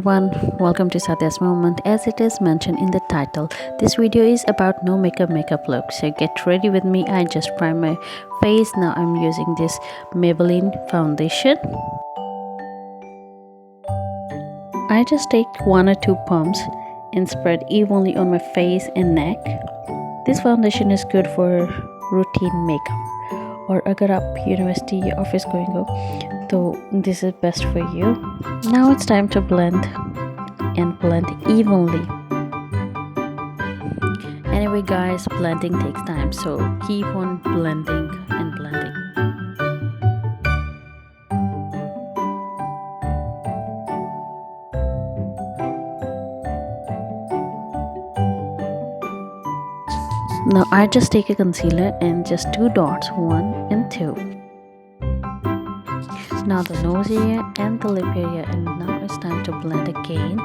everyone, welcome to Sadia's Moment. As it is mentioned in the title, this video is about no makeup look. So get ready with me. I just primed my face. Now I'm using this Maybelline foundation. I just take 1 or 2 pumps and spread evenly on my face and neck. This foundation is good for routine makeup. और अगर आप university या office going हो तो this is best for you. Now it's time to blend and blend evenly. Anyway guys, blending takes time, so keep on blending and blending. Now I just take a concealer and just 2 dots, 1 and 2. Now the nose area and the lip area, and now it's time to blend again.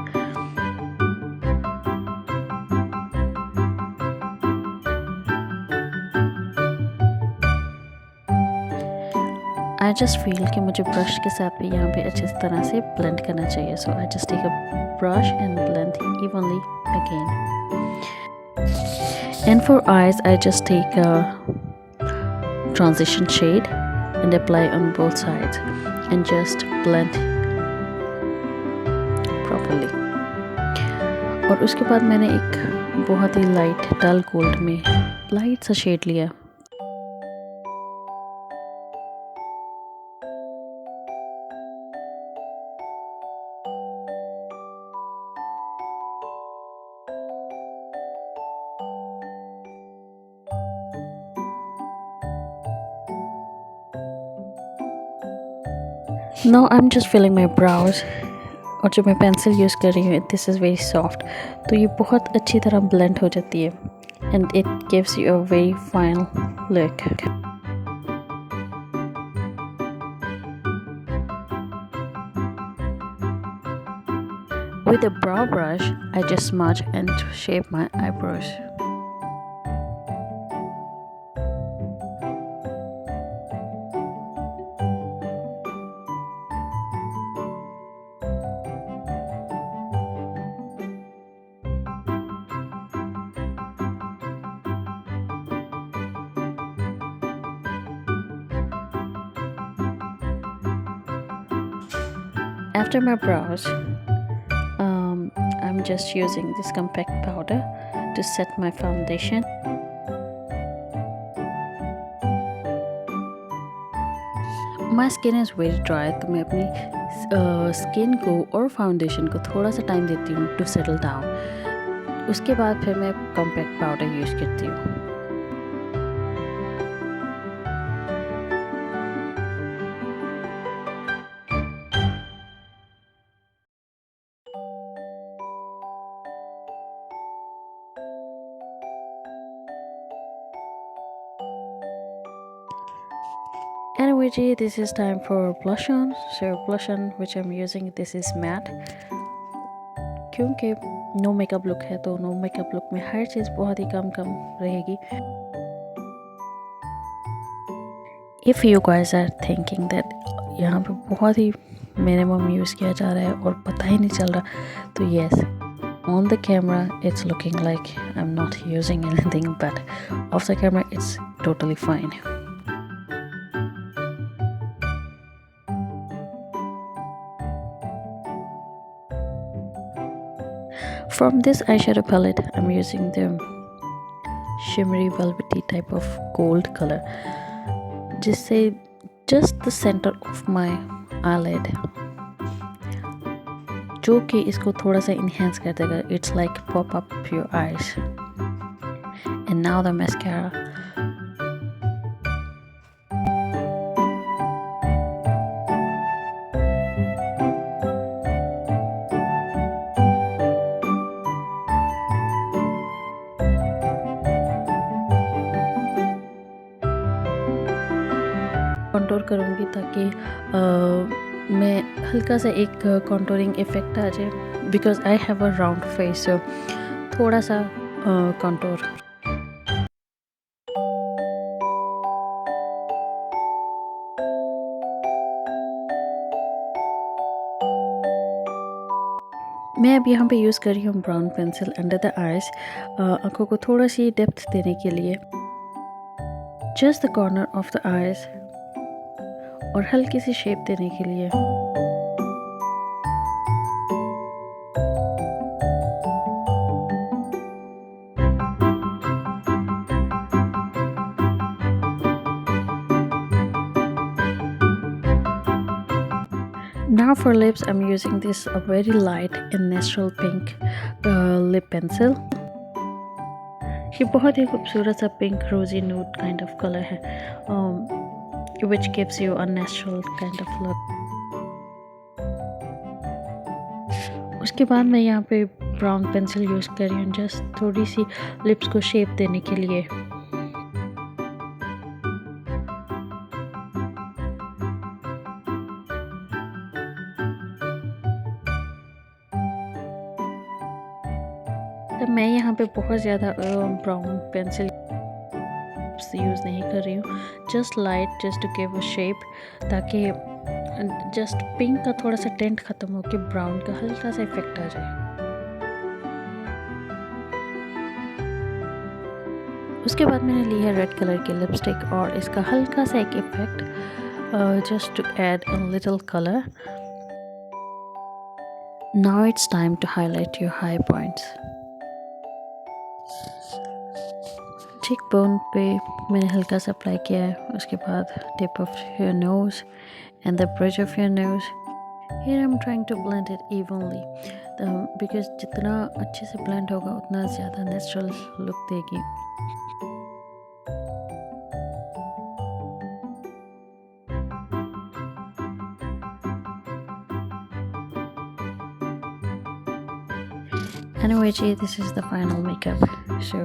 I just feel कि मुझे brush के साथ भी यहाँ पे अच्छी तरह से blend करना चाहिए. So I just take a brush and blend evenly again. And for eyes, I just take a transition shade and apply on both sides and just blend properly. और उसके बाद मैंने एक बहुत ही लाइट डल गोल्ड में light सा shade लिया. Now I'm just filling my brows. और जो मैं पेंसिल यूज़ कर रही हूँ, this is very soft, तो ये बहुत अच्छी तरह blend हो जाती है and it gives you a very fine look. With a brow brush, I just smudge and shape my eyebrows. After my brows, I'm just using this compact powder to set my foundation. My skin is very dry, तो मैं अपनी skin को और foundation को थोड़ा सा time देती हूँ to settle down. उसके बाद फिर मैं compact powder यूज़ करती हूँ. Anyway, this is time for blush on. So blush on which I'm using, this is matte. क्योंकि no makeup look है तो no makeup look में हर चीज़ बहुत ही कम रहेगी. If you guys are thinking that यहाँ पे बहुत ही minimum यूज़ किया जा रहा है और पता ही नहीं चल रहा, तो yes, on the camera it's looking like I'm not using anything, but off the camera it's totally fine. From this eyeshadow palette, I'm using the shimmery velvety type of gold color, जिससे just the center of my eyelid, जो कि इसको थोड़ा सा enhance कर देगा. It's like pop up your eyes. And now the mascara. Contour करूँगी ताकि मैं हल्का सा एक कंटूरिंग इफ़ेक्ट आ जाए, because I have a round face, so थोड़ा सा कंटूर. मैं अब यहाँ पे यूज़ कर रही हूँ brown pencil under the eyes, आँखों को थोड़ा सी डेप्थ देने के लिए, just the corner of the eyes, और हल्की सी शेप देने के लिए। Now for lips, I'm using this very light and natural pink lip pencil. ये बहुत ही खूबसूरत सा पिंक रोजी nude kind of color है, which gives you a natural kind of look. उसके बाद मैं यहाँ पे ब्राउन पेंसिल यूज़ कर रही हूँ जस्ट थोड़ी सी लिप्स को शेप देने के लिए। तो मैं यहाँ पे बहुत ज़्यादा ब्राउन पेंसिल यूज़ नहीं कर रही हूँ, just light, just to give a shape, ताकि जस्ट पिंक का थोड़ा सा टेंट ख़त्म हो के ब्राउन का हल्का सा इफेक्ट आ जाए। उसके बाद मैंने ली है रेड कलर की लिपस्टिक और इसका हल्का सा एक effect, just to add a little colour. Now it's time to highlight your high points. Cheekbone पे मैंने हल्का सा अप्लाई किया है, उसके बाद tip of your nose and the bridge of your nose. Here I am trying to blend it evenly, because जितना अच्छे से ब्लेंड होगा उतना ज़्यादा नेचुरल लुक देगी। Anyway, this is the final makeup. So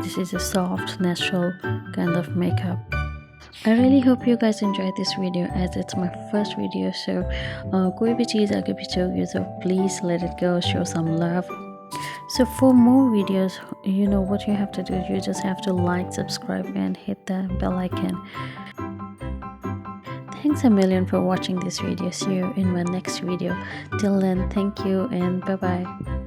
this is a soft, natural kind of makeup. I really hope you guys enjoyed this video as it's my first video. So कोई भी चीज़ आगे पीछे होगी so please let it go, show some love. So for more videos, you know what you have to do. You just have to like, subscribe and hit the bell icon. Thanks a million for watching this video. See you in my next video. Till then, thank you and bye bye.